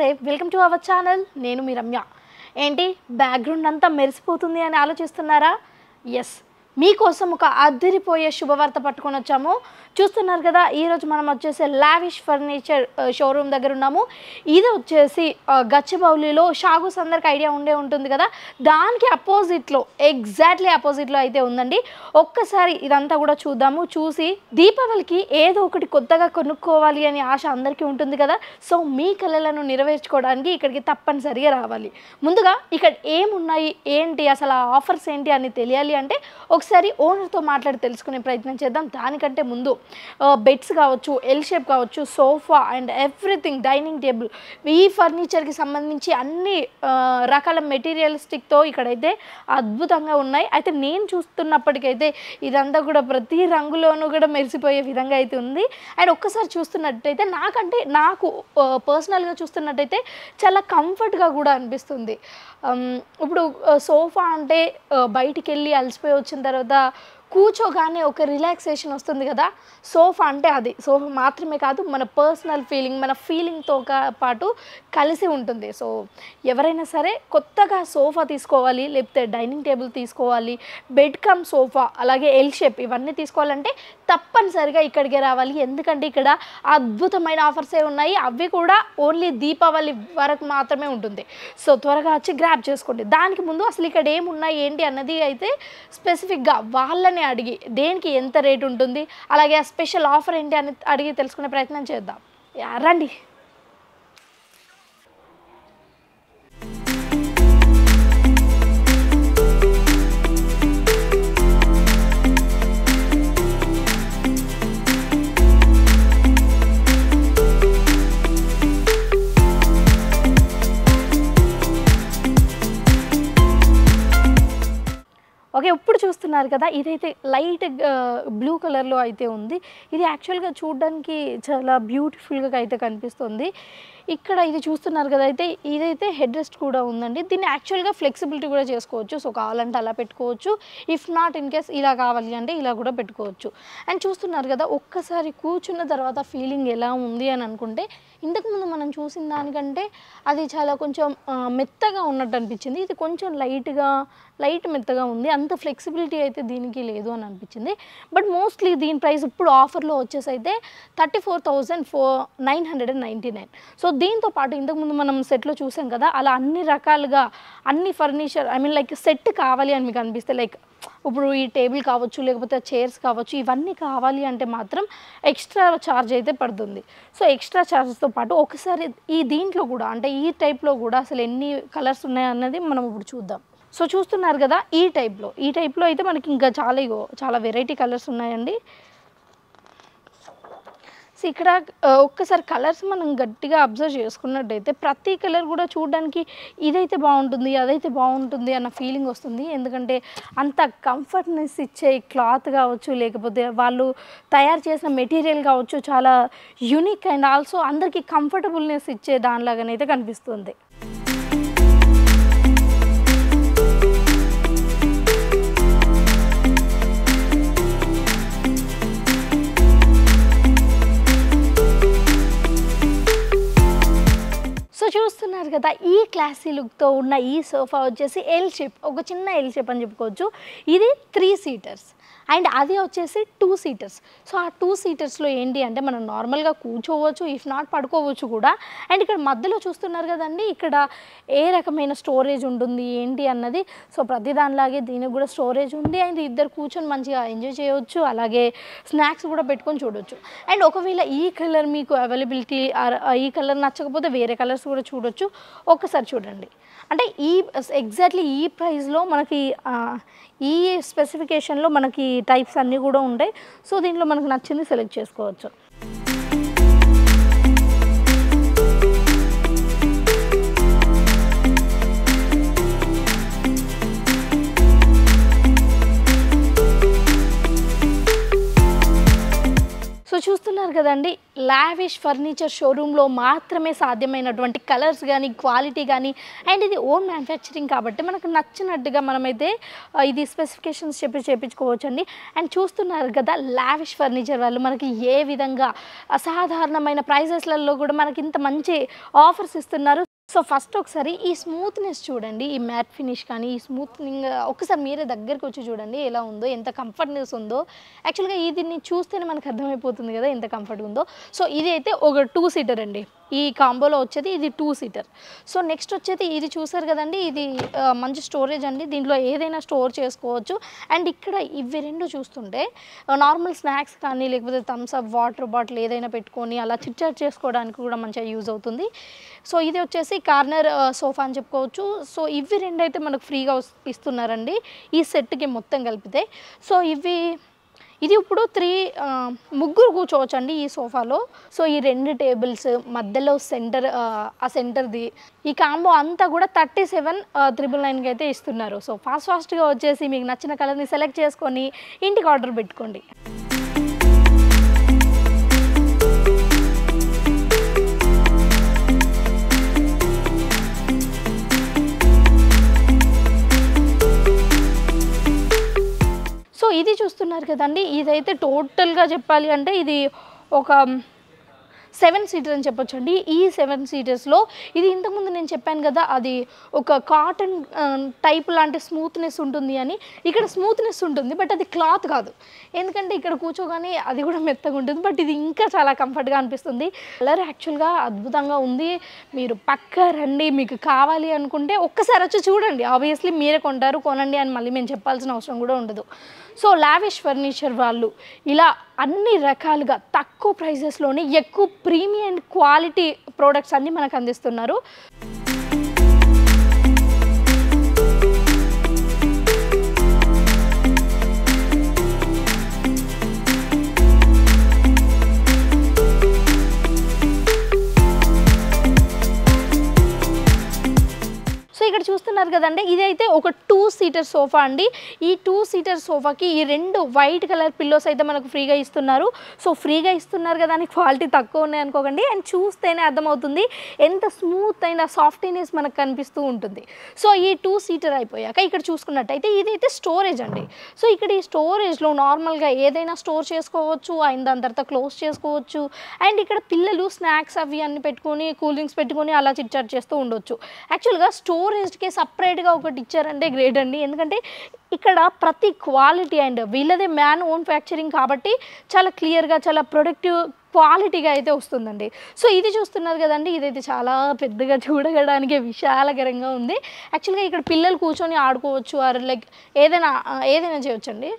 నమస్తే welcome to our channel నేను మీ రమ్య ఏంటి బ్యాక్గ్రౌండ్ అంతా మెరిసిపోతుంది అని ఆలోచిస్తున్నారా ఎస్ మీకోసం ఒక అదిరిపోయే శుభవార్త పట్టుకొని వచ్చాము చూస్తున్నారు కదా ఈరోజు మనం వచ్చేసి లావిష్ ఫర్నిచర్ షోరూమ్ దగ్గర ఉన్నాము ఇది వచ్చేసి గచ్చిబౌలిలో షాగూస్ అందరికి ఐడియా ఉంటుంది కదా దానికి అపోజిట్లో ఎగ్జాక్ట్లీ అపోజిట్లో అయితే ఉందండి ఒక్కసారి ఇదంతా కూడా చూద్దాము చూసి దీపావళికి ఏదో ఒకటి కొత్తగా కొనుక్కోవాలి అని ఆశ అందరికీ ఉంటుంది కదా సో మీ కలలను నెరవేర్చుకోవడానికి ఇక్కడికి తప్పనిసరిగా రావాలి ముందుగా ఇక్కడ ఏమున్నాయి ఏంటి అసలు ఆ ఆఫర్స్ ఏంటి అని తెలియాలి అంటే ఒకసారి ఓనర్తో మాట్లాడి తెలుసుకునే ప్రయత్నం చేద్దాం దానికంటే ముందు బెడ్స్ కావచ్చు ఎల్ షేప్ కావచ్చు sofa and everything dining table ఈ ఫర్నిచర్కి సంబంధించి అన్ని రకాల మెటీరియలిస్టిక్తో ఇక్కడైతే అద్భుతంగా ఉన్నాయి అయితే నేను చూస్తున్నప్పటికైతే ఇదంతా కూడా ప్రతి రంగులోనూ కూడా మెరిసిపోయే విధంగా అయితే ఉంది అండ్ ఒక్కసారి చూస్తున్నట్టయితే నాకు పర్సనల్గా చూస్తున్నట్టయితే చాలా కంఫర్ట్గా కూడా అనిపిస్తుంది ఇప్పుడు సోఫా అంటే బయటికి వెళ్ళి అలసిపోయి వచ్చిన తర్వాత కూర్చోగానే ఒక రిలాక్సేషన్ వస్తుంది కదా సోఫా అంటే అది సోఫా మాత్రమే కాదు మన పర్సనల్ ఫీలింగ్ మన ఫీలింగ్తో పాటు కలిసి ఉంటుంది సో ఎవరైనా సరే కొత్తగా సోఫా తీసుకోవాలి లేకపోతే డైనింగ్ టేబుల్ తీసుకోవాలి బెడ్ కమ్ సోఫా అలాగే ఎల్ షేప్ ఇవన్నీ తీసుకోవాలంటే తప్పనిసరిగా ఇక్కడికే రావాలి ఎందుకంటే ఇక్కడ అద్భుతమైన ఆఫర్సే ఉన్నాయి అవి కూడా ఓన్లీ దీపావళి వరకు మాత్రమే ఉంటుంది సో త్వరగా వచ్చి గ్రాప్ చేసుకోండి దానికి ముందు అసలు ఇక్కడ ఏమున్నాయి ఏంటి అన్నది అయితే స్పెసిఫిక్గా వాళ్ళని అడిగి దేనికి ఎంత రేట్ ఉంటుంది అలాగే ఆ స్పెషల్ ఆఫర్ ఏంటి అని అడిగి తెలుసుకునే ప్రయత్నం చేద్దాం రండి ఓకే ఇప్పుడు చూస్తున్నారు కదా ఇదైతే లైట్ బ్లూ కలర్లో అయితే ఉంది ఇది యాక్చువల్గా చూడడానికి చాలా బ్యూటిఫుల్గా అయితే కనిపిస్తుంది ఇక్కడ ఇది చూస్తున్నారు కదా అయితే ఇదైతే హెడ్ రెస్ట్ కూడా ఉందండి దీన్ని యాక్చువల్గా ఫ్లెక్సిబిలిటీ కూడా చేసుకోవచ్చు సో కావాలంటే అలా పెట్టుకోవచ్చు ఇఫ్ నాట్ ఇన్ కేస్ ఇలా కావాలి అంటే ఇలా కూడా పెట్టుకోవచ్చు అండ్ చూస్తున్నారు కదా ఒక్కసారి కూర్చున్న తర్వాత ఫీలింగ్ ఎలా ఉంది అని అనుకుంటే ఇంతకుముందు మనం చూసిన దానికంటే అది చాలా కొంచెం మెత్తగా ఉన్నట్టు అనిపించింది ఇది కొంచెం లైట్ మెత్తగా ఉంది అంత ఫ్లెక్సిబిలిటీ అయితే దీనికి లేదు అని అనిపించింది బట్ మోస్ట్లీ దీని ప్రైస్ ఇప్పుడు ఆఫర్లో వచ్చేసి అయితే 34,999 సో దీంతో పాటు ఇంతకుముందు మనం సెట్లో చూసాం కదా అలా అన్ని రకాలుగా అన్ని ఫర్నిచర్ లైక్ సెట్ కావాలి అని మీకు అనిపిస్తే లైక్ ఇప్పుడు ఈ టేబుల్ కావచ్చు లేకపోతే చైర్స్ కావచ్చు ఇవన్నీ కావాలి అంటే మాత్రం ఎక్స్ట్రా ఛార్జ్ అయితే పడుతుంది సో ఎక్స్ట్రా ఛార్జెస్తో పాటు ఒకసారి ఈ దీంట్లో కూడా అంటే ఈ టైప్లో కూడా అసలు ఎన్ని కలర్స్ ఉన్నాయన్నది మనం ఇప్పుడు చూద్దాం సో చూస్తున్నారు కదా ఈ టైప్లో అయితే మనకి ఇంకా చాలా వెరైటీ కలర్స్ ఉన్నాయండి సో ఇక్కడ ఒక్కసారి కలర్స్ మనం గట్టిగా అబ్జర్వ్ చేసుకున్నట్టయితే ప్రతి కలర్ కూడా చూడడానికి ఇదైతే బాగుంటుంది అదైతే బాగుంటుంది అన్న ఫీలింగ్ వస్తుంది ఎందుకంటే అంత కంఫర్ట్నెస్ ఇచ్చే క్లాత్ కావచ్చు లేకపోతే వాళ్ళు తయారు చేసిన మెటీరియల్ కావచ్చు చాలా యూనిక్ అండ్ ఆల్సో అందరికీ కంఫర్టబుల్నెస్ ఇచ్చే దానిలాగానైతే కనిపిస్తుంది సో చూస్తున్నారు కదా ఈ క్లాసీ లుక్తో ఉన్న ఈ సోఫా వచ్చేసి ఎల్ షేప్ ఒక చిన్న ఎల్ షేప్ అని చెప్పుకోవచ్చు ఇది 3 సీటర్స్ అండ్ అది వచ్చేసి 2 సీటర్స్ సో ఆ 2 సీటర్స్లో ఏంటి అంటే మనం నార్మల్గా కూర్చోవచ్చు ఇఫ్ నాట్ పడుకోవచ్చు కూడా అండ్ ఇక్కడ మధ్యలో చూస్తున్నారు కదండి ఇక్కడ ఏ రకమైన స్టోరేజ్ ఉంటుంది ఏంటి అన్నది సో ప్రతి దానిలాగే దీనికి కూడా స్టోరేజ్ ఉంది అండ్ ఇద్దరు కూర్చొని మంచిగా ఎంజాయ్ చేయవచ్చు అలాగే స్నాక్స్ కూడా పెట్టుకొని చూడొచ్చు అండ్ ఒకవేళ ఈ కలర్ మీకు అవైలబిలిటీ ఈ కలర్ నచ్చకపోతే వేరే కలర్స్ కూడా చూడొచ్చు ఒక్కసారి చూడండి అంటే ఎగ్జాక్ట్లీ ఈ ప్రైస్లో మనకి ఈ స్పెసిఫికేషన్లో మనకి టైప్స్ అన్నీ కూడా ఉంటాయి సో దీంట్లో మనకు నచ్చింది సెలెక్ట్ చేసుకోవచ్చు సో చూస్తున్నారు చూస్తున్నారు కదండి, లావిష్ ఫర్నిచర్ షోరూంలో మాత్రమే సాధ్యమైనటువంటి కలర్స్ కానీ, క్వాలిటీ కానీ, అండ్ ఇది ఓన్ మ్యానుఫ్యాక్చరింగ్ కాబట్టి మనకు నచ్చినట్టుగా మనమైతే ఇది స్పెసిఫికేషన్స్ చేయించుకోవచ్చండి. అండ్ చూస్తున్నారు కదా, లావిష్ ఫర్నిచర్ వాళ్ళు మనకి ఏ విధంగా అసాధారణమైన ప్రైజెస్లలో కూడా మనకి ఇంత మంచి ఆఫర్స్ ఇస్తున్నారు. సో ఫస్ట్ ఒకసారి ఈ స్మూత్నెస్ చూడండి, ఈ మ్యాట్ ఫినిష్ కానీ ఈ స్మూత్నింగ్ ఒకసారి మీరే దగ్గరికి వచ్చి చూడండి ఎలా ఉందో, ఎంత కంఫర్ట్నెస్ ఉందో. యాక్చువల్గా దీన్ని చూస్తేనే మనకు అర్థమైపోతుంది కదా ఎంత కంఫర్ట్గా ఉందో. సో ఇది అయితే ఒక 2 సీటర్ అండి, ఈ కాంబోలో వచ్చేది ఇది 2 సీటర్. సో నెక్స్ట్ వచ్చేది ఇది చూసారు కదండి, ఇది మంచి స్టోరేజ్ అండి, దీంట్లో ఏదైనా స్టోర్ చేసుకోవచ్చు. అండ్ ఇక్కడ ఇవి రెండు చూస్తుంటే నార్మల్ స్నాక్స్ కానీ లేకపోతే థమ్స్ అప్ వాటర్ బాటిల్ ఏదైనా పెట్టుకొని అలా చిట్చాట్ చేసుకోవడానికి కూడా మంచిగా యూజ్ అవుతుంది. సో ఇది వచ్చేసి కార్నర్ సోఫా అని చెప్పుకోవచ్చు. సో ఇవి రెండు అయితే మనకు ఫ్రీగా ఇస్తున్నారండి ఈ సెట్కి మొత్తం కలిపితే. సో ఇది ఇప్పుడు ముగ్గురు కూర్చోవచ్చు అండి ఈ సోఫాలో. సో ఈ 2 టేబుల్స్ మధ్యలో సెంటర్ది ఈ కాంబో అంతా కూడా 37,999కి అయితే ఇస్తున్నారు. సో ఫాస్ట్గా వచ్చేసి మీకు నచ్చిన కలర్ని సెలెక్ట్ చేసుకొని ఇంటికి ఆర్డర్ పెట్టుకోండి. సో ఇది చూస్తున్నారు కదండి, ఇదైతే టోటల్గా చెప్పాలి అంటే ఇది ఒక 7 సీటర్ అని చెప్పొచ్చు అండి. ఈ 7 సీటర్స్లో ఇది ఇంతకుముందు నేను చెప్పాను కదా, అది ఒక కాటన్ టైప్ లాంటి స్మూత్నెస్ ఉంటుంది అని. ఇక్కడ స్మూత్నెస్ ఉంటుంది బట్ అది క్లాత్ కాదు, ఎందుకంటే ఇక్కడ కూర్చోగానే అది కూడా మెత్తగా ఉంటుంది. బట్ ఇది ఇంకా చాలా కంఫర్ట్గా అనిపిస్తుంది. కలర్ యాక్చువల్గా అద్భుతంగా ఉంది. మీరు పక్కా రండి, మీకు కావాలి అనుకుంటే ఒక్కసారి వచ్చి చూడండి. ఆబ్వియస్లీ మీరే కొనండి అని మళ్ళీ మేము చెప్పాల్సిన అవసరం కూడా ఉండదు. సో లావిష్ ఫర్నిచర్ వాళ్ళు ఇలా అన్ని రకాలుగా తక్కువ ప్రైజెస్లోనే ఎక్కువ ప్రీమియం క్వాలిటీ ప్రోడక్ట్స్ అన్నీ మనకు అందిస్తున్నారు. ఇక్కడ చూస్తున్నారు కదండి, ఇదైతే ఒక 2 సీటర్ సోఫా అండి. ఈ 2 సీటర్ సోఫాకి ఈ 2 వైట్ కలర్ పిల్లోస్ అయితే మనకు ఫ్రీగా ఇస్తున్నారు. సో ఫ్రీగా ఇస్తున్నారు కదా అని క్వాలిటీ తక్కువ ఉన్నాయి అనుకోకండి. అండ్ చూస్తేనే అర్థమవుతుంది ఎంత స్మూత్ అయిన సాఫ్ట్నెస్ మనకు కనిపిస్తూ ఉంటుంది. సో ఈ 2 సీటర్ అయిపోయాక ఇక్కడ చూసుకున్నట్టయితే ఇదైతే స్టోరేజ్ అండి. సో ఇక్కడ ఈ స్టోరేజ్లో నార్మల్గా ఏదైనా స్టోర్ చేసుకోవచ్చు అండ్ దాని తర్వాత క్లోజ్ చేసుకోవచ్చు. అండ్ ఇక్కడ పిల్లలు స్నాక్స్ అవి అన్ని పెట్టుకొని కూల్ డ్రింక్స్ పెట్టుకొని అలా చిట్చాట్ చేస్తూ ఉండొచ్చు. యాక్చువల్గా స్టోరేజ్కి సపరేట్గా ఒకటి ఇచ్చారంటే గ్రేట్ అండి, ఎందుకంటే ఇక్కడ ప్రతి క్వాలిటీ అండ్ వీళ్ళదే మ్యానుఫ్యాక్చరింగ్ కాబట్టి చాలా క్లియర్గా చాలా ప్రొడక్టివ్ క్వాలిటీగా అయితే వస్తుందండి. సో ఇది చూస్తున్నారు కదండి, ఇదైతే చాలా పెద్దగా చూడడానికి విశాలకరంగా ఉంది. యాక్చువల్గా ఇక్కడ పిల్లలు కూర్చొని ఆడుకోవచ్చు ఆర్ లైక్ ఏదైనా చేయొచ్చు అండి.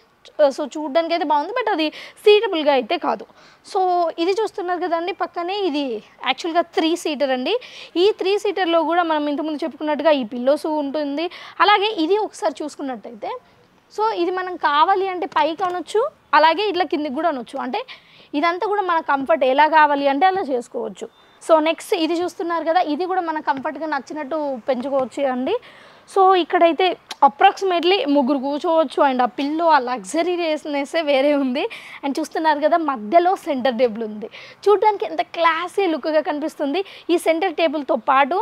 సో చూడడానికి అయితే బాగుంది బట్ అది సీటబుల్గా అయితే కాదు. సో ఇది చూస్తున్నారు కదండి, పక్కనే ఇది యాక్చువల్గా 3 సీటర్ అండి. ఈ 3 సీటర్లో కూడా మనం ఇంతకుముందు చెప్పుకున్నట్టుగా ఈ పిల్లోస్ ఉంటుంది. అలాగే ఇది ఒకసారి చూసుకున్నట్టయితే సో ఇది మనం కావాలి అంటే పైకి అనొచ్చు, అలాగే ఇట్లా కిందికి కూడా అనొచ్చు. అంటే ఇదంతా కూడా మన కంఫర్ట్ ఎలా కావాలి అంటే అలా చేసుకోవచ్చు. సో నెక్స్ట్ ఇది చూస్తున్నారు కదా, ఇది కూడా మన కంఫర్ట్గా నచ్చినట్టు పెంచుకోవచ్చు అండి. సో ఇక్కడైతే అప్రాక్సిమేట్లీ 3 కూర్చోవచ్చు అండ్ ఆ పిల్లో ఆ లగ్జరీనెస్సే వేరే ఉంది. అండ్ చూస్తున్నారు కదా, మధ్యలో సెంటర్ టేబుల్ ఉంది. చూడడానికి ఎంత క్లాసీ లుక్గా కనిపిస్తుంది. ఈ సెంటర్ టేబుల్తో పాటు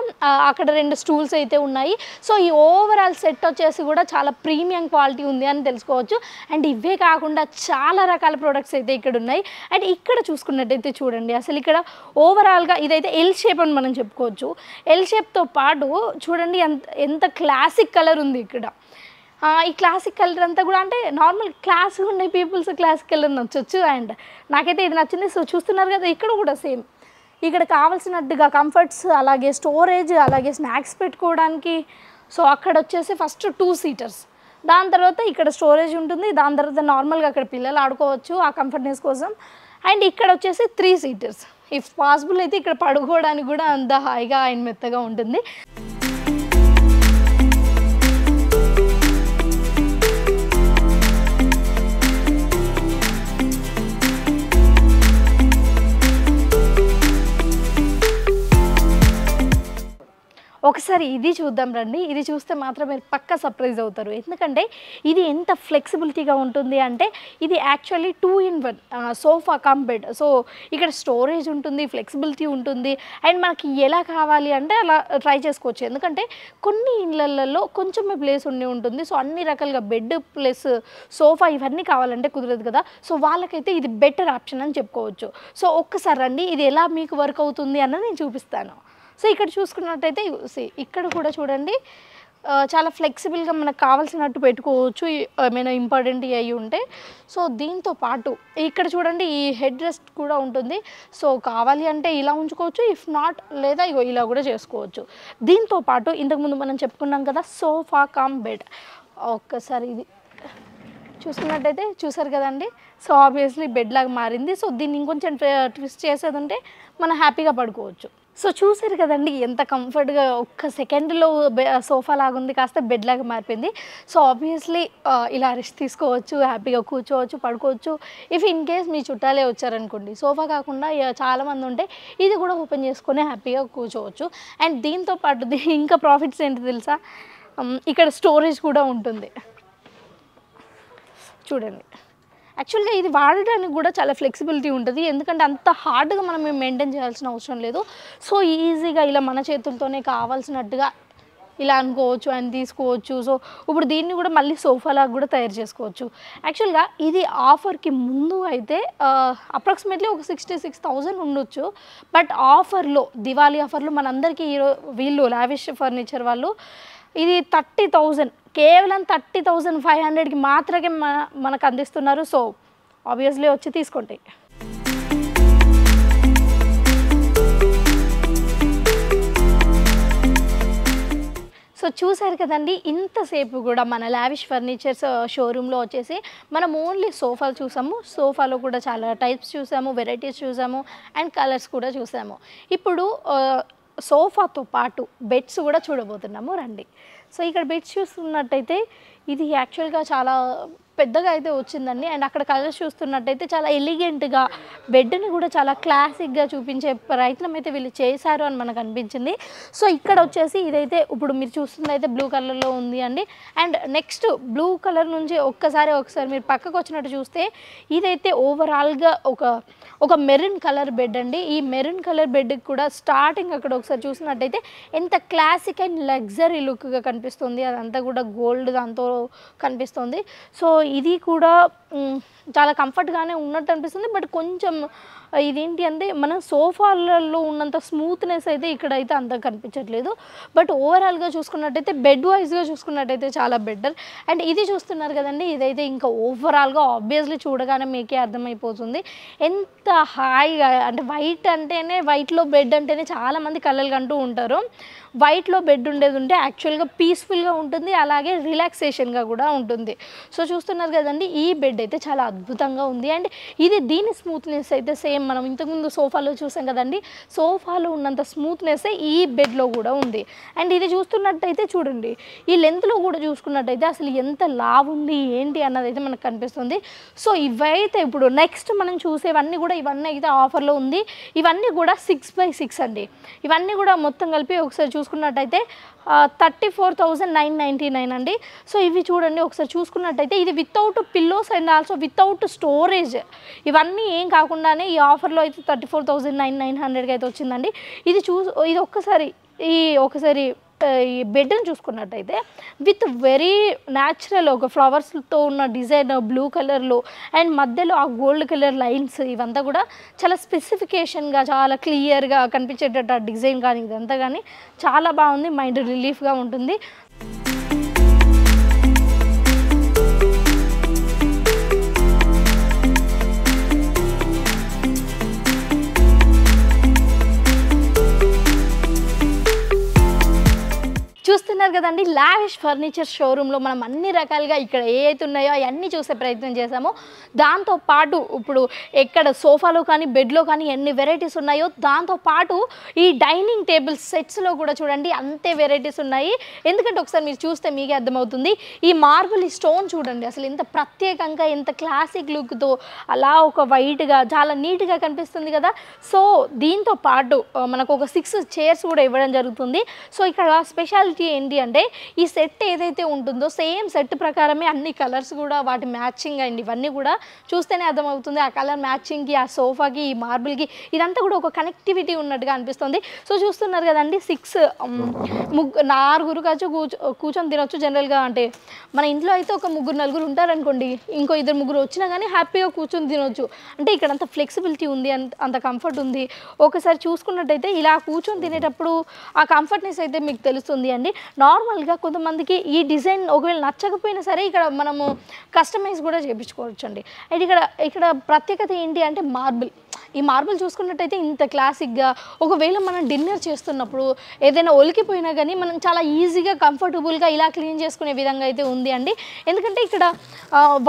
అక్కడ 2 స్టూల్స్ అయితే ఉన్నాయి. సో ఈ ఓవరాల్ సెట్ వచ్చేసి కూడా చాలా ప్రీమియం క్వాలిటీ ఉంది అని తెలుసుకోవచ్చు. అండ్ ఇవే కాకుండా చాలా రకాల ప్రోడక్ట్స్ అయితే ఇక్కడ ఉన్నాయి. అండ్ ఇక్కడ చూసుకున్నట్టయితే చూడండి, అసలు ఇక్కడ ఓవరాల్గా ఇదైతే ఎల్ షేప్ అని మనం చెప్పుకోవచ్చు. ఎల్ షేప్తో పాటు చూడండి ఎంత క్లాసిక్ కలర్ ఉంది ఇక్కడ. ఈ క్లాసిక్ కలర్ అంతా కూడా అంటే నార్మల్ క్లాస్గా ఉండే పీపుల్స్ క్లాసిక్ కలర్ నచ్చవచ్చు. అండ్ నాకైతే ఇది నచ్చింది. సో చూస్తున్నారు కదా, ఇక్కడ కూడా సేమ్ ఇక్కడ కావాల్సినట్టుగా కంఫర్ట్స్, అలాగే స్టోరేజ్, అలాగే స్నాక్స్ పెట్టుకోవడానికి. సో అక్కడ వచ్చేసి ఫస్ట్ 2 సీటర్స్, దాని తర్వాత ఇక్కడ స్టోరేజ్ ఉంటుంది, దాని తర్వాత నార్మల్గా అక్కడ పిల్లలు ఆడుకోవచ్చు ఆ కంఫర్ట్నెస్ కోసం. అండ్ ఇక్కడ వచ్చేసి 3 సీటర్స్. ఇఫ్ పాసిబుల్ అయితే ఇక్కడ పడుకోవడానికి కూడా అంత హాయిగా అండ్ మెత్తగా ఉంటుంది. ఒకసారి ఒక్కసారి ఇది చూద్దాం రండి. ఇది చూస్తే మాత్రం మీరు పక్కా సర్ప్రైజ్ అవుతారు. ఎందుకంటే ఇది ఎంత ఫ్లెక్సిబిలిటీగా ఉంటుంది అంటే ఇది actually 2 in 1 sofa cum bed. So ఇక్కడ స్టోరేజ్ ఉంటుంది, ఫ్లెక్సిబిలిటీ ఉంటుంది అండ్ మనకి ఎలా కావాలి అంటే అలా ట్రై చేసుకోవచ్చు. ఎందుకంటే కొన్ని ఇళ్ళల్లో కొంచెమే ప్లేస్ ఉండి ఉంటుంది. సో అన్ని రకాలుగా బెడ్ ప్లస్ సోఫా ఇవన్నీ కావాలంటే కుదరదు కదా. సో వాళ్ళకైతే ఇది బెటర్ ఆప్షన్ అని చెప్పుకోవచ్చు. సో ఒక్కసారి రండి ఇది ఎలా మీకు వర్క్ అవుతుంది అన్నది నేను చూపిస్తాను. సో ఇక్కడ చూసుకున్నట్టయితే ఇక్కడ కూడా చూడండి చాలా ఫ్లెక్సిబుల్గా మనకు కావాల్సినట్టు పెట్టుకోవచ్చు ఏమైనా ఇంపార్టెంట్ అయ్యి ఉంటే. సో దీంతో పాటు ఇక్కడ చూడండి ఈ హెడ్ రెస్ట్ కూడా ఉంటుంది. సో కావాలి అంటే ఇలా ఉంచుకోవచ్చు, ఇఫ్ నాట్ లేదా ఇలా కూడా చేసుకోవచ్చు. దీంతో పాటు ఇంతకుముందు మనం చెప్పుకున్నాం కదా సోఫా కమ్ బెడ్. ఒక్కసారి ఇది చూసుకున్నట్టయితే చూసారు కదండి. సో ఆబ్వియస్లీ బెడ్ లాగా మారింది. సో దీన్ని ఇంకొంచెం ట్విస్ట్ చేసేది ఉంటే మనం హ్యాపీగా పడుకోవచ్చు. సో చూసారు కదండి ఎంత కంఫర్ట్గా ఒక్క సెకండ్లో సోఫా లాగా ఉంది కాస్త బెడ్ లాగా మారిపోయింది. సో ఆబ్వియస్లీ ఇలా రెస్ట్ తీసుకోవచ్చు, హ్యాపీగా కూర్చోవచ్చు, పడుకోవచ్చు. ఇఫ్ ఇన్ కేస్ మీ చుట్టాలే వచ్చారనుకోండి సోఫా కాకుండా చాలామంది ఉంటే ఇది కూడా ఓపెన్ చేసుకొని హ్యాపీగా కూర్చోవచ్చు. అండ్ దీంతో పాటు ఇంకా ప్రాఫిట్స్ ఏంటి తెలుసా, ఇక్కడ స్టోరేజ్ కూడా ఉంటుంది చూడండి. యాక్చువల్గా ఇది వాడడానికి కూడా చాలా ఫ్లెక్సిబిలిటీ ఉంటుంది. ఎందుకంటే అంత హార్డ్గా మనం మెయింటైన్ చేయాల్సిన అవసరం లేదు. సో ఈజీగా ఇలా మన చేతులతోనే కావాల్సినట్టుగా ఇలా అనుకోవచ్చు అండ్ తీసుకోవచ్చు. సో ఇప్పుడు దీన్ని కూడా మళ్ళీ సోఫాలాగా కూడా తయారు చేసుకోవచ్చు. యాక్చువల్గా ఇది ఆఫర్కి ముందు అయితే అప్రాక్సిమేట్లీ ఒక 66,000 ఉండొచ్చు. బట్ ఆఫర్లో దివాళీ ఆఫర్లో మనందరికీ వీళ్ళు లావిష్ ఫర్నిచర్ వాళ్ళు ఇది 30,000 కేవలం 30,500కి మాత్రమే మనకు అందిస్తున్నారు. సో ఆబ్వియస్లీ వచ్చి తీసుకోండి. సో చూసారు కదండి ఇంతసేపు కూడా మన లావిష్ ఫర్నిచర్స్ షోరూంలో వచ్చేసి మనం ఓన్లీ సోఫాలు చూసాము. సోఫాలో కూడా చాలా టైప్స్ చూసాము, వెరైటీస్ చూసాము అండ్ కలర్స్ కూడా చూసాము. ఇప్పుడు సోఫాతో పాటు బెడ్స్ కూడా చూడబోతున్నాము రండి. సో ఇక్కడ బెడ్స్ చూస్తున్నట్టయితే ఇది యాక్చువల్గా చాలా పెద్దగా అయితే వచ్చిందండి. అండ్ అక్కడ కలర్స్ చూస్తున్నట్టయితే చాలా ఎలిగెంట్గా బెడ్ని కూడా చాలా క్లాసిక్గా చూపించే ప్రయత్నం అయితే వీళ్ళు చేశారు అని మనకు అనిపించింది. సో ఇక్కడ వచ్చేసి ఇదైతే ఇప్పుడు మీరు చూస్తుంది అయితే బ్లూ కలర్లో ఉంది అండి. అండ్ నెక్స్ట్ బ్లూ కలర్ నుంచి ఒకసారి మీరు పక్కకు వచ్చినట్టు చూస్తే ఇదైతే ఓవరాల్గా ఒక మెరూన్ కలర్ బెడ్ అండి. ఈ మెరూన్ కలర్ బెడ్కి కూడా స్టార్టింగ్ అక్కడ ఒకసారి చూసినట్టయితే ఎంత క్లాసిక్ అండ్ లగ్జరీ లుక్గా కనిపిస్తుంది. అదంతా కూడా గోల్డ్ దాంతో కనిపిస్తుంది. సో ఇది కూడా చాలా కంఫర్ట్గానే ఉన్నట్టు అనిపిస్తుంది. బట్ కొంచెం ఇదేంటి అంటే మనం సోఫాలలో ఉన్నంత స్మూత్నెస్ అయితే ఇక్కడైతే అంత కనిపించట్లేదు. బట్ ఓవరాల్గా చూసుకున్నట్టయితే బెడ్ వైజ్గా చూసుకున్నట్టయితే చాలా బెటర్. అండ్ ఇది చూస్తున్నారు కదండి ఇదైతే ఇంకా ఓవరాల్గా ఆబ్వియస్లీ చూడగానే మీకే అర్థమైపోతుంది ఎంత హాయిగా అంటే వైట్లో బెడ్ అంటేనే చాలామంది కలలు అంటూ ఉంటారు. వైట్లో బెడ్ ఉండేది ఉంటే యాక్చువల్గా పీస్ఫుల్గా ఉంటుంది, అలాగే రిలాక్సేషన్గా కూడా ఉంటుంది. సో చూస్తున్నారు కదండి ఈ బెడ్ అయితే చాలా అద్భుతంగా ఉంది. అండ్ దీని స్మూత్నెస్ అయితే సేమ్ మనం ఇంతకుముందు సోఫాలో చూసాం కదండి, సోఫాలో ఉన్నంత స్మూత్నెస్ ఈ బెడ్లో కూడా ఉంది. అండ్ ఇది చూస్తున్నట్టయితే చూడండి ఈ లెంత్లో కూడా చూసుకున్నట్టయితే అసలు ఎంత లావు ఉంది ఏంటి అన్నది అయితే మనకు కనిపిస్తుంది. సో ఇవైతే ఇప్పుడు నెక్స్ట్ మనం చూసేవన్నీ కూడా ఇవన్నీ అయితే ఆఫర్లో ఉంది. ఇవన్నీ కూడా 6x6 అండి. ఇవన్నీ కూడా మొత్తం కలిపి ఒకసారి చూసుకున్నట్టయితే 34,999 అండి. సో ఇవి చూడండి ఒకసారి చూసుకున్నట్టయితే ఇది without pillows and also without storage. ఇవన్నీ ఏం కాకుండానే ఈ ఆఫర్లో అయితే 34,900కి అయితే వచ్చిందండి. ఇది ఒకసారి ఈ బెడ్ని చూసుకున్నట్టయితే విత్ వెరీ న్యాచురల్ ఒక ఫ్లవర్స్తో ఉన్న డిజైన్ బ్లూ కలర్లో అండ్ మధ్యలో ఆ గోల్డ్ కలర్ లైన్స్ ఇవంతా కూడా చాలా స్పెసిఫికేషన్గా చాలా క్లియర్గా కనిపించేటట్టు డిజైన్ కానీ ఇదంతా కానీ చాలా బాగుంది. మైండ్ రిలీఫ్గా ఉంటుంది. చూస్తున్నారు కదండి లావిష్ ఫర్నిచర్ షోరూంలో మనం అన్ని రకాలుగా ఇక్కడ ఏవైతే ఉన్నాయో అవన్నీ చూసే ప్రయత్నం చేసాము. దాంతోపాటు ఇప్పుడు ఎక్కడ సోఫాలో కానీ బెడ్లో కానీ ఎన్ని వెరైటీస్ ఉన్నాయో దాంతోపాటు ఈ డైనింగ్ టేబుల్ సెట్స్లో కూడా చూడండి అంతే వెరైటీస్ ఉన్నాయి. ఎందుకంటే ఒకసారి మీరు చూస్తే మీకే అర్థమవుతుంది. ఈ మార్బుల్ ఈ స్టోన్ చూడండి అసలు ఎంత ప్రత్యేకంగా ఎంత క్లాసిక్ లుక్తో అలా ఒక వైట్గా చాలా నీట్గా కనిపిస్తుంది కదా. సో దీంతో పాటు మనకు ఒక 6 చైర్స్ కూడా ఇవ్వడం జరుగుతుంది. సో ఇక్కడ స్పెషాలిటీ ఏంటి అంటే ఈ సెట్ ఏదైతే ఉంటుందో సేమ్ సెట్ ప్రకారమే అన్ని కలర్స్ కూడా వాటి మ్యాచింగ్ అండి. ఇవన్నీ కూడా చూస్తేనే అర్థమవుతుంది ఆ కలర్ మ్యాచింగ్కి ఆ సోఫాకి ఈ మార్బుల్కి ఇదంతా కూడా ఒక కనెక్టివిటీ ఉన్నట్టుగా అనిపిస్తుంది. సో చూస్తున్నారు కదండి 6 4 కాచు కూర్చొని తినొచ్చు. జనరల్గా అంటే మన ఇంట్లో అయితే ఒక 3-4 ఉంటారనుకోండి, ఇంకో 2-3 వచ్చినా కానీ హ్యాపీగా కూర్చొని తినొచ్చు. అంటే ఇక్కడ అంత ఫ్లెక్సిబిలిటీ ఉంది, అంత కంఫర్ట్ ఉంది. ఒకసారి చూసుకున్నట్టయితే ఇలా కూర్చొని తినేటప్పుడు ఆ కంఫర్ట్నెస్ అయితే మీకు తెలుస్తుంది అండి. నార్మల్గా కొంతమందికి ఈ డిజైన్ ఒకవేళ నచ్చకపోయినా సరే ఇక్కడ మనము కస్టమైజ్ కూడా చేయించుకోవచ్చు అండి. అండ్ ఇక్కడ ప్రత్యేకత ఏంటి అంటే మార్బుల్. ఈ మార్బుల్ చూసుకున్నట్టయితే ఇంత క్లాసిక్గా ఒకవేళ మనం డిన్నర్ చేస్తున్నప్పుడు ఏదైనా ఒలికిపోయినా కానీ మనం చాలా ఈజీగా కంఫర్టబుల్గా ఇలా క్లీన్ చేసుకునే విధంగా అయితే ఉంది అండి. ఎందుకంటే ఇక్కడ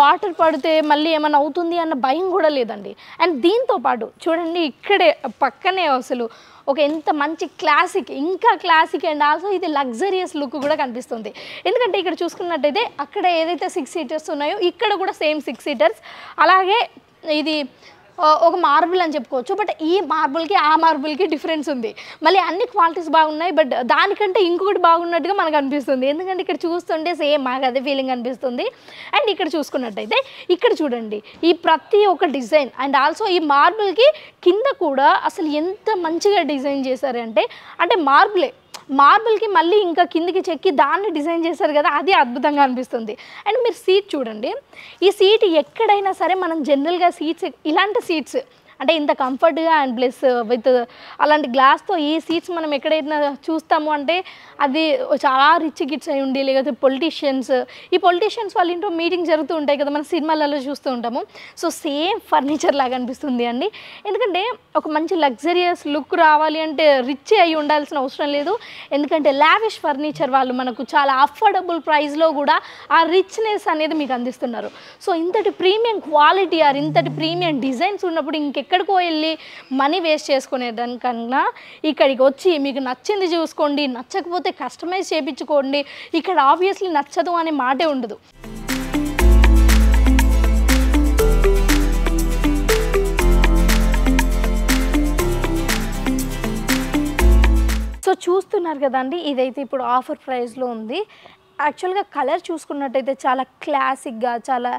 వాటర్ పడితే మళ్ళీ ఏమైనా అవుతుంది అన్న భయం కూడా లేదండి. అండ్ దీంతో పాటు చూడండి ఇక్కడే పక్కనే అసలు ఒక ఎంత మంచి క్లాసిక్ ఇంకా క్లాసిక్ అండ్ ఆల్సో ఇది లగ్జరియస్ లుక్ కూడా కనిపిస్తుంది. ఎందుకంటే ఇక్కడ చూసుకున్నట్టయితే అక్కడ ఏదైతే 6 సీటర్స్ ఉన్నాయో ఇక్కడ కూడా సేమ్ 6 సీటర్స్. అలాగే ఇది ఒక మార్బుల్ అని చెప్పుకోవచ్చు. బట్ ఈ మార్బుల్కి ఆ మార్బుల్కి డిఫరెన్స్ ఉంది. మళ్ళీ అన్ని క్వాలిటీస్ బాగున్నాయి, బట్ దానికంటే ఇంకొకటి బాగున్నట్టుగా మనకు అనిపిస్తుంది. ఎందుకంటే ఇక్కడ చూస్తుంటే సేమ్ మాకు అదే ఫీలింగ్ అనిపిస్తుంది. అండ్ ఇక్కడ చూసుకున్నట్టయితే ఇక్కడ చూడండి ఈ ప్రతి ఒక్క డిజైన్ అండ్ ఆల్సో ఈ మార్బుల్కి కింద కూడా అసలు ఎంత మంచిగా డిజైన్ చేశారంటే అంటే మార్బుల్కి మళ్ళీ ఇంకా కిందికి చెక్కి దాన్ని డిజైన్ చేశారు కదా, అది అద్భుతంగా అనిపిస్తుంది. అండ్ మీరు సీట్ చూడండి, ఈ సీట్ ఎక్కడైనా సరే మనం జనరల్గా సీట్స్ ఇలాంటి సీట్స్ అంటే ఇంత కంఫర్ట్గా అండ్ ప్లస్ విత్ అలాంటి గ్లాస్తో ఈ సీట్స్ మనం ఎక్కడైనా చూస్తాము అంటే అది చాలా రిచ్ కిడ్స్ అయి ఉండి లేకపోతే ఈ పొలిటీషియన్స్ వాళ్ళ ఇంట్లో మీటింగ్ జరుగుతూ ఉంటాయి కదా, మన సినిమాలలో చూస్తూ ఉంటాము. సో సేమ్ ఫర్నిచర్ లాగా అనిపిస్తుంది అండి. ఎందుకంటే ఒక మంచి లగ్జరియస్ లుక్ రావాలి అంటే రిచ్ అయి ఉండాల్సిన అవసరం లేదు. ఎందుకంటే లావిష్ ఫర్నిచర్ వాళ్ళు మనకు చాలా అఫోర్డబుల్ ప్రైస్లో కూడా ఆ రిచ్నెస్ అనేది మీకు అందిస్తున్నారు. సో ఇంతటి ప్రీమియం క్వాలిటీ ఇంతటి ప్రీమియం డిజైన్స్ ఉన్నప్పుడు ఎక్కడికో వెళ్ళి మనీ వేస్ట్ చేసుకునేదానికన్నా ఇక్కడికి వచ్చి మీకు నచ్చింది చూసుకోండి, నచ్చకపోతే కస్టమైజ్ చేయించుకోండి. ఇక్కడ ఆబ్వియస్లీ నచ్చదు అనే మాటే ఉండదు. సో చూస్తున్నారు కదండి, ఇదైతే ఇప్పుడు ఆఫర్ ప్రైస్లో ఉంది. యాక్చువల్గా కలర్ చూసుకున్నట్టయితే చాలా క్లాసిక్గా చాలా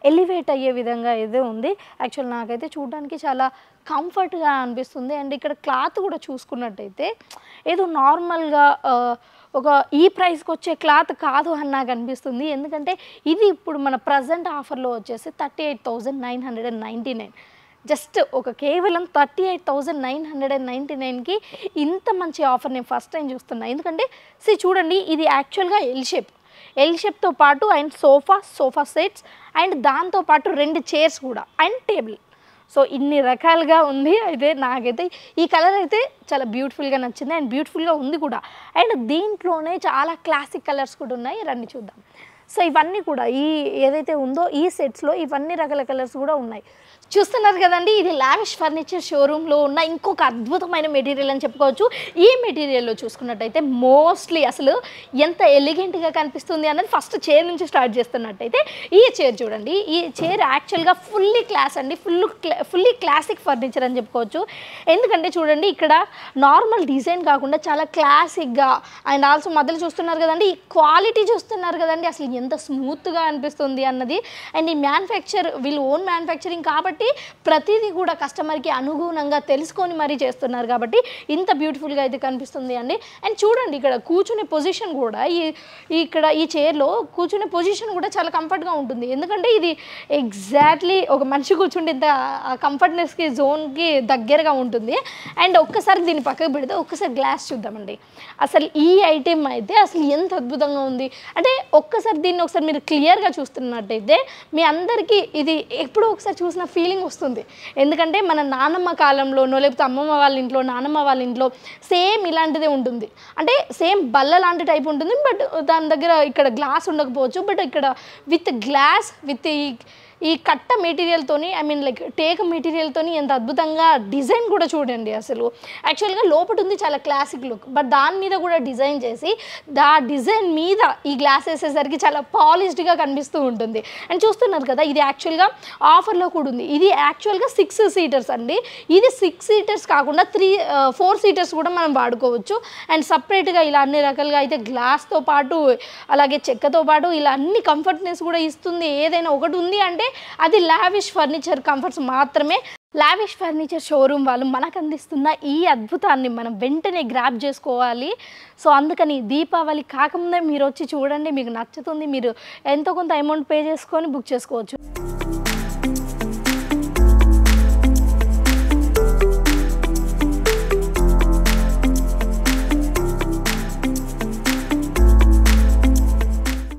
ఎలివేట్ అయ్యే విధంగా అయితే ఉంది. యాక్చువల్ నాకైతే చూడడానికి చాలా కంఫర్ట్గా అనిపిస్తుంది. అండ్ ఇక్కడ క్లాత్ కూడా చూసుకున్నట్టయితే ఏదో నార్మల్గా ఒక ఈ ప్రైస్కి వచ్చే క్లాత్ కాదు అని నాకు అనిపిస్తుంది. ఎందుకంటే ఇది ఇప్పుడు మన ప్రజెంట్ ఆఫర్లో వచ్చేసి 38,999. జస్ట్ కేవలం 38,999కి ఇంత మంచి ఆఫర్ నేను ఫస్ట్ టైం చూస్తున్నా. ఎందుకంటే చూడండి ఇది యాక్చువల్గా ఎల్ షేప్తో పాటు అండ్ సోఫా సెట్స్ అండ్ దాంతోపాటు 2 చైర్స్ కూడా అండ్ టేబుల్. సో ఇన్ని రకాలుగా ఉంది. అయితే నాకైతే ఈ కలర్ అయితే చాలా బ్యూటిఫుల్గా నచ్చింది అండ్ బ్యూటిఫుల్గా ఉంది కూడా. అండ్ దీంట్లోనే చాలా క్లాసిక్ కలర్స్ కూడా ఉన్నాయి, రండి చూద్దాం. సో ఇవన్నీ కూడా ఏదైతే ఉందో ఈ సెట్స్లో ఇవన్నీ రకాల కలర్స్ కూడా ఉన్నాయి. చూస్తున్నారు కదండి, ఇది లావిష్ ఫర్నిచర్ షోరూంలో ఉన్న ఇంకొక అద్భుతమైన మెటీరియల్ అని చెప్పుకోవచ్చు. ఈ మెటీరియల్లో చూసుకున్నట్టయితే మోస్ట్లీ అసలు ఎంత ఎలిగెంట్గా కనిపిస్తుంది అన్నది ఫస్ట్ చైర్ నుంచి స్టార్ట్ చేస్తున్నట్టయితే ఈ చైర్ చూడండి. ఈ చైర్ యాక్చువల్గా ఫుల్లీ క్లాస్ అండి, ఫుల్లీ క్లాసిక్ ఫర్నిచర్ అని చెప్పుకోవచ్చు. ఎందుకంటే చూడండి ఇక్కడ నార్మల్ డిజైన్ కాకుండా చాలా క్లాసిక్గా అండ్ ఆల్సో మధ్యలో చూస్తున్నారు కదండి, ఈ క్వాలిటీ చూస్తున్నారు కదండి అసలు ఎంత స్మూత్గా అనిపిస్తుంది అన్నది. అండ్ ఈ వీళ్ళు ఓన్ మ్యానుఫ్యాక్చరింగ్ కాబట్టి ప్రతిదీ కూడా కస్టమర్కి అనుగుణంగా తెలుసుకొని మరీ చేస్తున్నారు కాబట్టి ఇంత బ్యూటిఫుల్గా అయితే కనిపిస్తుంది అండి. అండ్ చూడండి ఇక్కడ కూర్చునే పొజిషన్ కూడా ఇక్కడ ఈ చైర్లో కూర్చునే పొజిషన్ కూడా చాలా కంఫర్ట్గా ఉంటుంది. ఎందుకంటే ఇది ఎగ్జాక్ట్లీ ఒక మనిషి కూర్చుంటే ఇంత కంఫర్ట్నెస్కి జోన్కి దగ్గరగా ఉంటుంది. అండ్ ఒక్కసారి దీన్ని పక్కకు పెడితే ఒక్కసారి గ్లాస్ చూద్దామండి. అసలు ఈ ఐటెం అయితే అసలు ఎంత అద్భుతంగా ఉంది అంటే ఒక్కసారి దీన్ని మీరు క్లియర్గా చూస్తున్నట్టయితే మీ అందరికీ ఇది ఎప్పుడో ఒకసారి చూసిన ఫీల్ ఫీలింగ్ వస్తుంది. ఎందుకంటే మన నానమ్మ కాలంలోనో లేకపోతే అమ్మమ్మ వాళ్ళ ఇంట్లో, నానమ్మ వాళ్ళ ఇంట్లో సేమ్ ఇలాంటిదే ఉంటుంది. అంటే సేమ్ బల్ల లాంటి టైప్ ఉంటుంది. బట్ దాని దగ్గర ఇక్కడ గ్లాస్ ఉండకపోవచ్చు. బట్ ఇక్కడ విత్ గ్లాస్ విత్ ఈ కట్ట మెటీరియల్తోని లైక్ టేక్ మెటీరియల్తోని ఎంత అద్భుతంగా డిజైన్ కూడా చూడండి. అసలు యాక్చువల్గా లోపల ఉంది చాలా క్లాసిక్ లుక్, బట్ దాని మీద కూడా డిజైన్ చేసి డిజైన్ మీద ఈ గ్లాస్ వేసేసరికి చాలా పాలిష్డ్గా కనిపిస్తూ ఉంటుంది. అండ్ చూస్తున్నారు కదా, ఇది యాక్చువల్గా ఆఫర్లో కూడా ఉంది. ఇది యాక్చువల్గా 6 సీటర్స్ అండి. ఇది 6 సీటర్స్ కాకుండా 4 సీటర్స్ కూడా మనం వాడుకోవచ్చు. అండ్ సపరేట్గా ఇలా అన్ని రకాలుగా అయితే గ్లాస్తో పాటు అలాగే చెక్కతో పాటు ఇలా అన్ని కంఫర్ట్నెస్ కూడా ఇస్తుంది. ఏదైనా ఒకటి ఉంది అంటే అది లావిష్ ఫర్నిచర్ కంఫర్ట్స్ మాత్రమే. లావిష్ ఫర్నిచర్ షోరూమ్ వాళ్ళు మనకు అందిస్తున్న ఈ అద్భుతాన్ని మనం వెంటనే గ్రాప్ చేసుకోవాలి. సో అందుకని దీపావళి కాకముందే మీరు వచ్చి చూడండి, మీకు నచ్చుతుంది. మీరు ఎంతో కొంత అమౌంట్ పే చేసుకొని బుక్ చేసుకోవచ్చు.